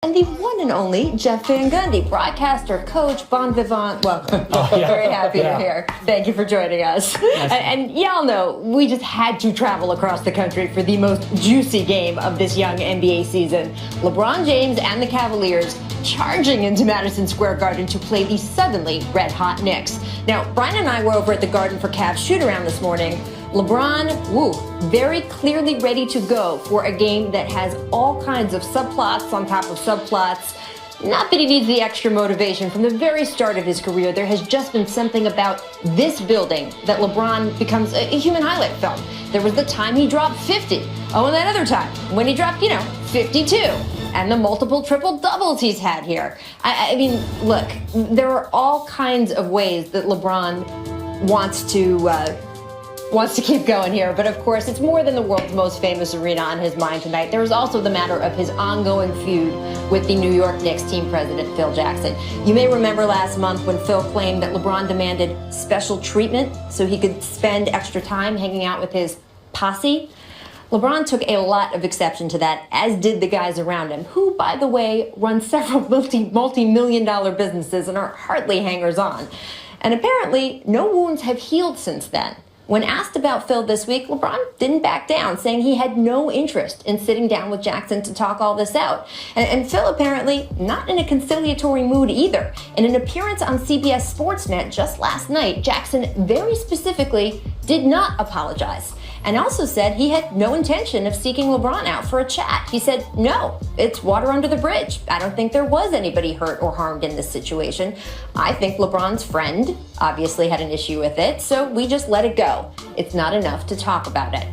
And the one and only Jeff Van Gundy, broadcaster, coach, bon vivant. Welcome. Very happy you're here. Thank you for joining us. And y'all know we just had to travel across the country for the most juicy game of this young NBA season. LeBron James and the Cavaliers charging into Madison Square Garden to play the suddenly red-hot Knicks. Now, Brian and I were over at the Garden for Cavs shoot-around this morning. LeBron, very clearly ready to go for a game that has all kinds of subplots on top of subplots. Not that he needs the extra motivation. From the very start of his career, there has just been something about this building that LeBron becomes a human highlight film. There was the time he dropped 50. Oh, and that other time when he dropped, 52. And the multiple triple-doubles he's had here. I mean, look, there are all kinds of ways that LeBron wants to keep going here, but of course it's more than the world's most famous arena on his mind tonight. There is also the matter of his ongoing feud with the New York Knicks team president, Phil Jackson. You may remember last month when Phil claimed that LeBron demanded special treatment so he could spend extra time hanging out with his posse. LeBron took a lot of exception to that, as did the guys around him, who, by the way, run several multi-million-dollar businesses and are hardly hangers-on. And apparently, no wounds have healed since then. When asked about Phil this week, LeBron didn't back down, saying he had no interest in sitting down with Jackson to talk all this out. And Phil apparently not in a conciliatory mood either. In an appearance on CBS Sportsnet just last night, Jackson very specifically did not apologize and also said he had no intention of seeking LeBron out for a chat. He said, no, it's water under the bridge. I don't think there was anybody hurt or harmed in this situation. I think LeBron's friend obviously had an issue with it, so we just let it go. It's not enough to talk about it.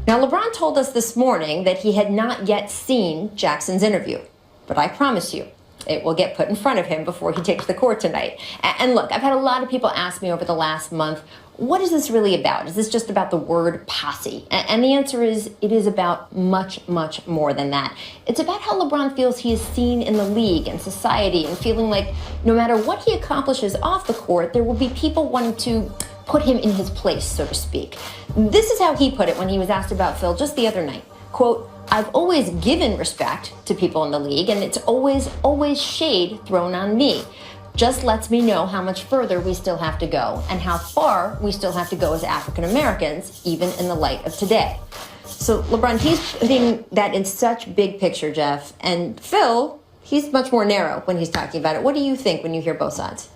Now, LeBron told us this morning that he had not yet seen Jackson's interview, but I promise you, it will get put in front of him before he takes the court tonight. And look, I've had a lot of people ask me over the last month, what is this really about? Is this just about the word posse? And the answer is, it is about much, much more than that. It's about how LeBron feels he is seen in the league and society and feeling like no matter what he accomplishes off the court, there will be people wanting to put him in his place, so to speak. This is how he put it when he was asked about Phil just the other night. Quote, I've always given respect to people in the league, and it's always shade thrown on me. Just lets me know how much further we still have to go and how far we still have to go as African Americans, even in the light of today. So LeBron, he's putting that in such big picture, Jeff. And Phil, he's much more narrow when he's talking about it. What do you think when you hear both sides?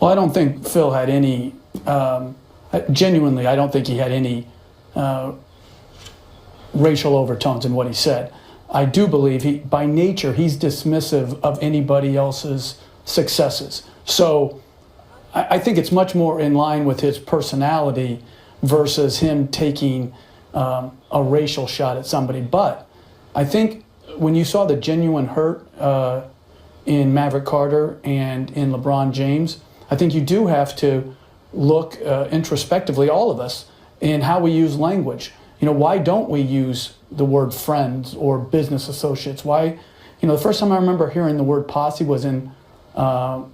Well, I don't think Phil had any, genuinely, I don't think he had any racial overtones in what he said. I do believe by nature, he's dismissive of anybody else's successes. So I think it's much more in line with his personality versus him taking a racial shot at somebody. But I think when you saw the genuine hurt in Maverick Carter and in LeBron James, I think you do have to look introspectively, all of us, in how we use language. Why don't we use the word friends or business associates? Why, the first time I remember hearing the word posse was in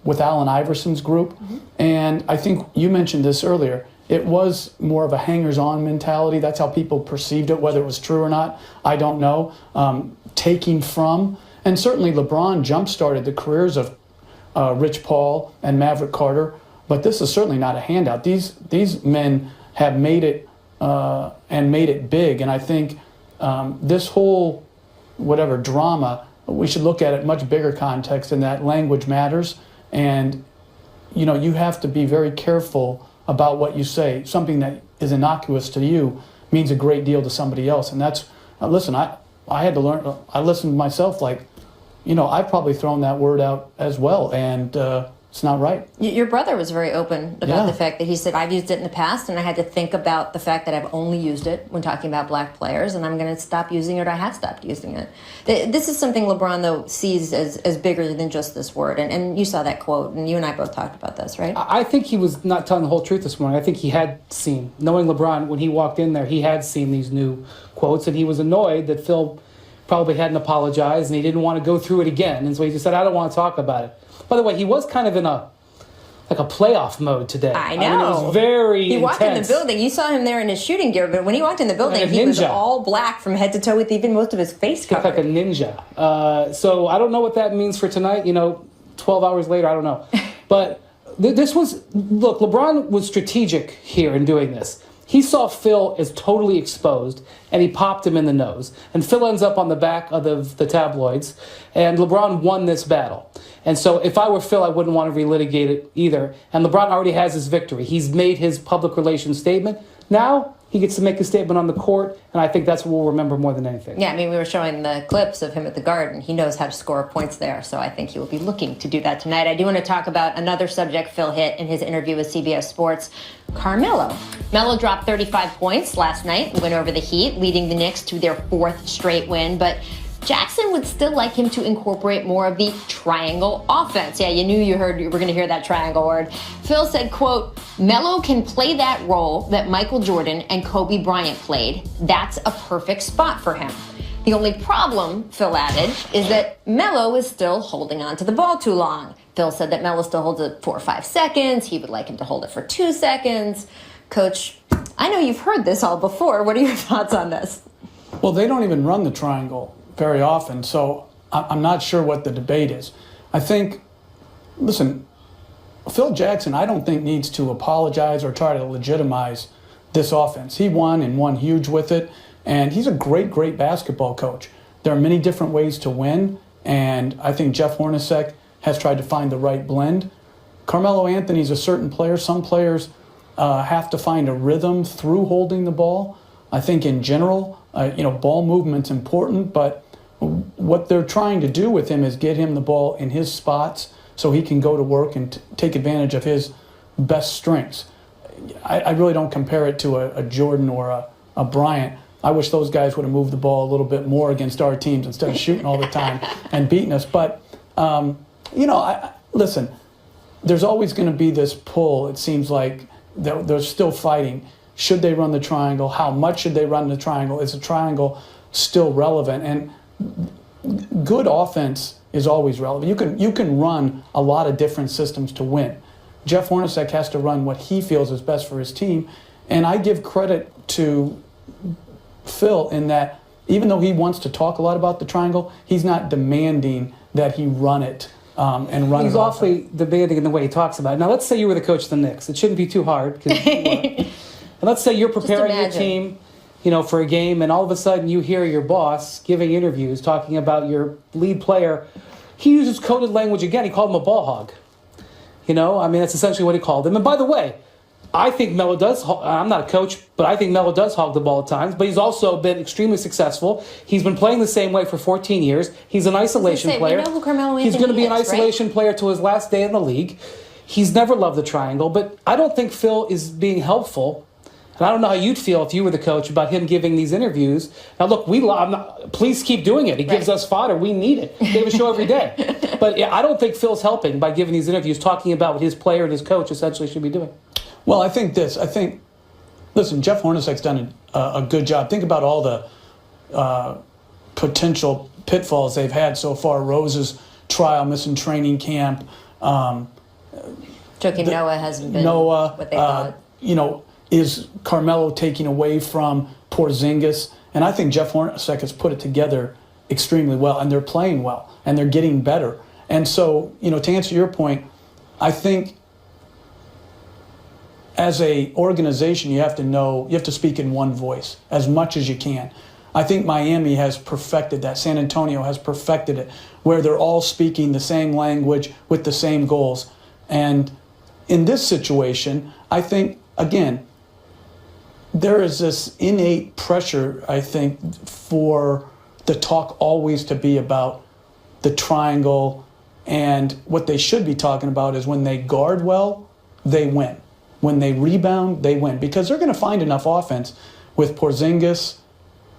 with Allen Iverson's group. Mm-hmm. And I think you mentioned this earlier. It was more of a hangers-on mentality. That's how people perceived it, whether it was true or not, I don't know. Taking from, and certainly LeBron jump-started the careers of Rich Paul and Maverick Carter, but this is certainly not a handout. These men have made it and made it big, and I think this whole drama, we should look at it much bigger context in that language matters, and you have to be very careful about what you say. Something that is innocuous to you means a great deal to somebody else, and that's listen. I had to learn. I listened to myself. I've probably thrown that word out as well, and it's not right. Your brother was very open about the fact that he said, I've used it in the past, and I had to think about the fact that I've only used it when talking about black players, and I'm going to stop using it, or I have stopped using it. This is something LeBron, though, sees as bigger than just this word, and you saw that quote, and you and I both talked about this, right? I think he was not telling the whole truth this morning. I think he had seen, knowing LeBron, when he walked in there, he had seen these new quotes, and he was annoyed that Phil probably hadn't apologized, and he didn't want to go through it again, and so he just said, I don't want to talk about it. By the way, he was kind of in a like a playoff mode today. I know. I mean, it was very He walked in the intense. building. You saw him there in his shooting gear, but when he walked in the building, he was all black from head to toe with even most of his face covered. Looked like a ninja. So I don't know what that means for tonight. 12 hours later, I don't know. But this was, look, LeBron was strategic here in doing this. He saw Phil as totally exposed, and he popped him in the nose. And Phil ends up on the back of the tabloids, and LeBron won this battle. And so if I were Phil, I wouldn't want to relitigate it either. And LeBron already has his victory. He's made his public relations statement. Now he gets to make a statement on the court, and I think that's what we'll remember more than anything. Yeah, I mean, we were showing the clips of him at the Garden. He knows how to score points there, so I think he will be looking to do that tonight. I do want to talk about another subject Phil hit in his interview with CBS Sports, Carmelo. Melo dropped 35 points last night, win over the Heat, leading the Knicks to their 4th straight win, but Jackson would still like him to incorporate more of the triangle offense. Yeah, you knew you were going to hear that triangle word. Phil said, quote, Melo can play that role that Michael Jordan and Kobe Bryant played. That's a perfect spot for him. The only problem, Phil added, is that Melo is still holding on to the ball too long. Phil said that Melo still holds it 4 or 5 seconds. He would like him to hold it for 2 seconds. Coach, I know you've heard this all before. What are your thoughts on this? Well, they don't even run the triangle very often, so I'm not sure what the debate is. I think, listen, Phil Jackson, I don't think needs to apologize or try to legitimize this offense. He won and won huge with it, and he's a great, great basketball coach. There are many different ways to win, and I think Jeff Hornacek has tried to find the right blend. Carmelo Anthony's a certain player. Some players have to find a rhythm through holding the ball. I think in general, ball movement's important, but what they're trying to do with him is get him the ball in his spots so he can go to work and take advantage of his best strengths. I really don't compare it to a Jordan or a Bryant. I wish those guys would have moved the ball a little bit more against our teams instead of shooting all the time and beating us. But, listen, there's always going to be this pull. It seems like they're still fighting. Should they run the triangle? How much should they run the triangle? Is the triangle still relevant? And good offense is always relevant. You can run a lot of different systems to win. Jeff Hornacek has to run what he feels is best for his team. And I give credit to Phil in that even though he wants to talk a lot about the triangle, he's not demanding that he run it and run it. He's awfully demanding in the way he talks about it. Now, let's say you were the coach of the Knicks. It shouldn't be too hard. And let's say you're preparing your team for a game, and all of a sudden you hear your boss giving interviews talking about your lead player. He uses coded language again. He called him a ball hog. That's essentially what he called him. And by the way, I think Melo does, I'm not a coach, but I think Melo does hog the ball at times, but he's also been extremely successful. He's been playing the same way for 14 years. He's an isolation player. We know who Carmelo Anthony He's going to be an is, isolation right? player till his last day in the league. He's never loved the triangle, but I don't think Phil is being helpful. And I don't know how you'd feel if you were the coach about him giving these interviews. Now, look, please keep doing it. He gives us fodder. We need it. We have a show every day. But yeah, I don't think Phil's helping by giving these interviews, talking about what his player and his coach essentially should be doing. Well, I think, listen, Jeff Hornacek's done a good job. Think about all the potential pitfalls they've had so far. Rose's trial, missing training camp. Joakim Noah hasn't been what they thought. Is Carmelo taking away from Porzingis? And I think Jeff Hornacek has put it together extremely well, and they're playing well, and they're getting better. And so, to answer your point, I think as a organization, you have to speak in one voice as much as you can. I think Miami has perfected that. San Antonio has perfected it, where they're all speaking the same language with the same goals. And in this situation, I think, again, there is this innate pressure, I think, for the talk always to be about the triangle. And what they should be talking about is when they guard well, they win. When they rebound, they win. Because they're going to find enough offense with Porzingis,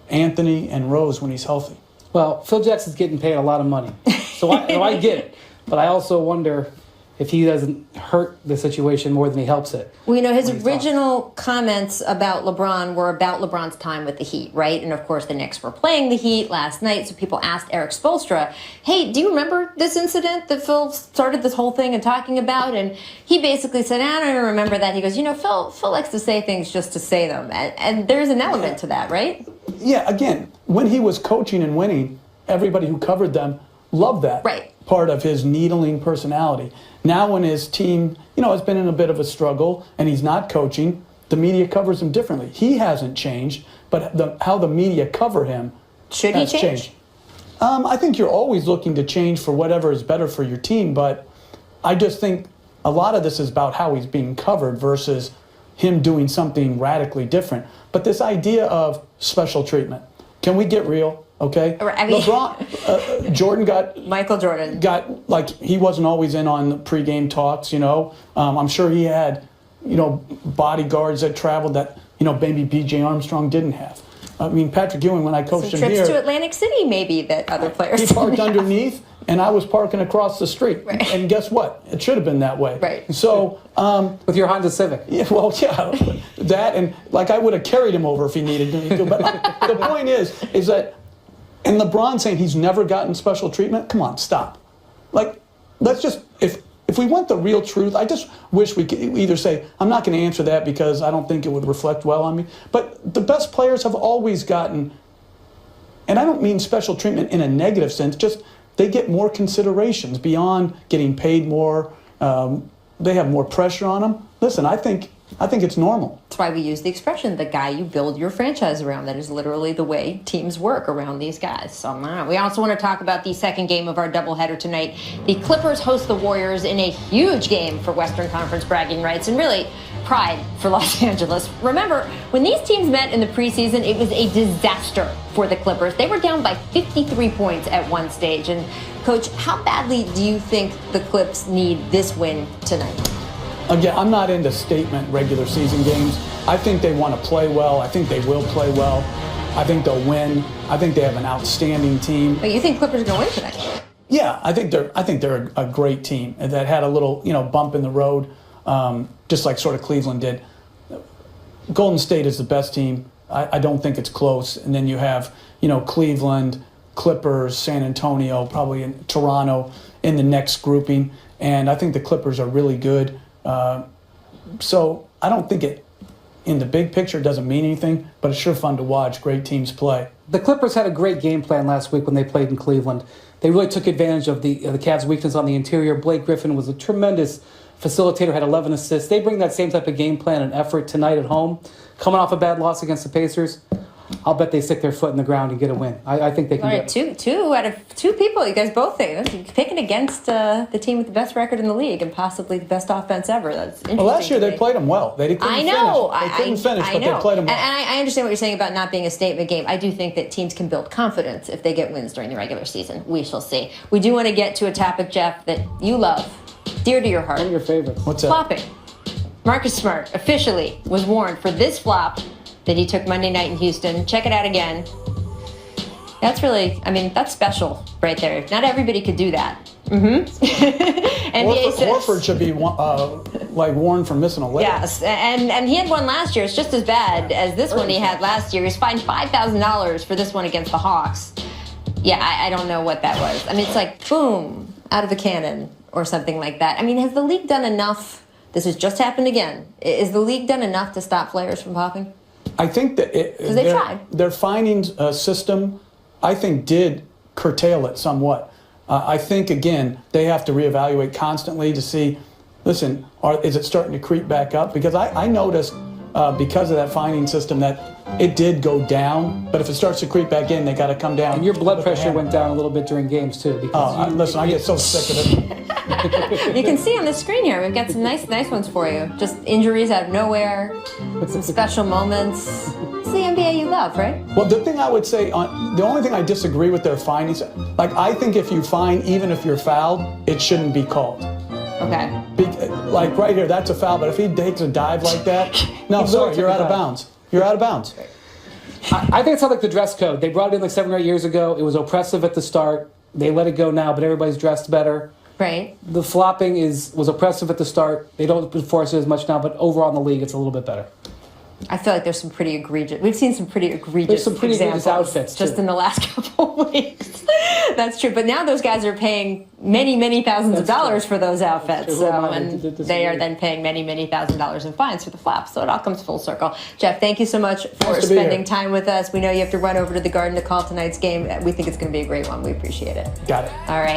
Anthony, and Rose when he's healthy. Well, Phil Jackson's getting paid a lot of money. So I get it. But I also wonder if he doesn't hurt the situation more than he helps it. Well, you know, his original comments about LeBron were about LeBron's time with the Heat, right? And of course, the Knicks were playing the Heat last night, so people asked Eric Spoelstra, hey, do you remember this incident that Phil started this whole thing and talking about? And he basically said, I don't even remember that. He goes, you know, Phil likes to say things just to say them. And there's an element to that, right? Yeah, again, when he was coaching and winning, everybody who covered them loved that part of his needling personality. Now when his team, you know, has been in a bit of a struggle and he's not coaching, the media covers him differently. He hasn't changed, but how the media cover him Should he has change? changed. I think you're always looking to change for whatever is better for your team, but I just think a lot of this is about how he's being covered versus him doing something radically different. But this idea of special treatment, can we get real? Okay, I mean, LeBron, Michael Jordan got like he wasn't always in on the pregame talks. You know, I'm sure he had, you know, bodyguards that traveled that, you know, maybe B.J. Armstrong didn't have. I mean, Patrick Ewing, when I coached him here, trips to Atlantic City maybe that other players he parked underneath, and I was parking across the street. Right. And guess what? It should have been that way. Right. So with your Honda Civic. Yeah, well, yeah, that and like I would have carried him over if he needed to. But the point is that. And LeBron saying he's never gotten special treatment? Come on, stop. Like, let's just, if we want the real truth, I just wish we could either say, I'm not going to answer that because I don't think it would reflect well on me. But the best players have always gotten, and I don't mean special treatment in a negative sense, just they get more considerations beyond getting paid more. They have more pressure on them. Listen, I think it's normal. That's why we use the expression, the guy you build your franchise around. That is literally the way teams work around these guys. So we also want to talk about the second game of our doubleheader tonight. The Clippers host the Warriors in a huge game for Western Conference bragging rights and really pride for Los Angeles. Remember, when these teams met in the preseason, it was a disaster for the Clippers. They were down by 53 points at one stage. And Coach, how badly do you think the Clips need this win tonight? Again, I'm not into statement regular season games. I think they want to play well. I think they will play well. I think they'll win. I think they have an outstanding team. But you think Clippers are going to win tonight? Yeah, I think they're a great team that had a little, you know, bump in the road, just like sort of Cleveland did. Golden State is the best team. I don't think it's close. And then you have, you know, Cleveland, Clippers, San Antonio, probably in Toronto in the next grouping. And I think the Clippers are really good. So I don't think it, in the big picture, doesn't mean anything, but it's sure fun to watch great teams play. The Clippers had a great game plan last week when they played in Cleveland. They really took advantage of the Cavs' weakness on the interior. Blake Griffin was a tremendous facilitator, had 11 assists. They bring that same type of game plan and effort tonight at home. Coming off a bad loss against the Pacers, I'll bet they stick their foot in the ground and get a win. I think they can get it. Two out of two people, you guys both think. You're picking against the team with the best record in the league and possibly the best offense ever. That's interesting. Well, last year they played them well. They couldn't I know. finish. They couldn't finish, but they played them well. And I understand what you're saying about not being a statement game. I do think that teams can build confidence if they get wins during the regular season. We shall see. We do want to get to a topic, Jeff, that you love, dear to your heart. One of your favorites. What's that? Flopping. Marcus Smart officially was warned for this flop that he took Monday night in Houston. Check it out again. That's really, I mean, that's special right there. Not everybody could do that. NBA Horford should be like warned for missing a layup. Yes, and he had one last year. It's just as bad as this one he had last year. He was fined $5,000 for this one against the Hawks. Yeah, I don't know what that was. I mean, it's like, boom, out of a cannon or something like that. I mean, has the league done enough? This has just happened again. Is the league done enough to stop players from popping? I think that they tried. Their finding system, I think, did curtail it somewhat. I think, again, they have to reevaluate constantly to see, listen, is it starting to creep back up? Because I noticed because of that finding system that it did go down, but if it starts to creep back in, they got to come down. And your blood pressure went down a little bit during games, too. Because listen, I get so sick of it. You can see on the screen here, we've got some nice ones for you. Just injuries out of nowhere, some special moments. It's the NBA you love, right? Well, the thing I would say, the only thing I disagree with their findings, like I think if you fine, even if you're fouled, it shouldn't be called. Okay. Like right here, that's a foul, but if he takes a dive like that, no, sorry, you're out of bounds. You're out of bounds. I think it's not like the dress code. They brought it in like 7 or 8 years ago. It was oppressive at the start. They let it go now, but everybody's dressed better. Right. The flopping was oppressive at the start. They don't enforce it as much now, but overall in the league, it's a little bit better. I feel like there's some pretty egregious. We've seen some pretty egregious. There's some pretty egregious outfits just too. in the last couple of weeks. That's true. But now those guys are paying many thousands of dollars for those outfits, and they are then paying many $1,000s in fines for the flaps. So it all comes full circle. Jeff, thank you so much for spending time with us. We know you have to run over to the Garden to call tonight's game. We think it's going to be a great one. We appreciate it. Got it. All right.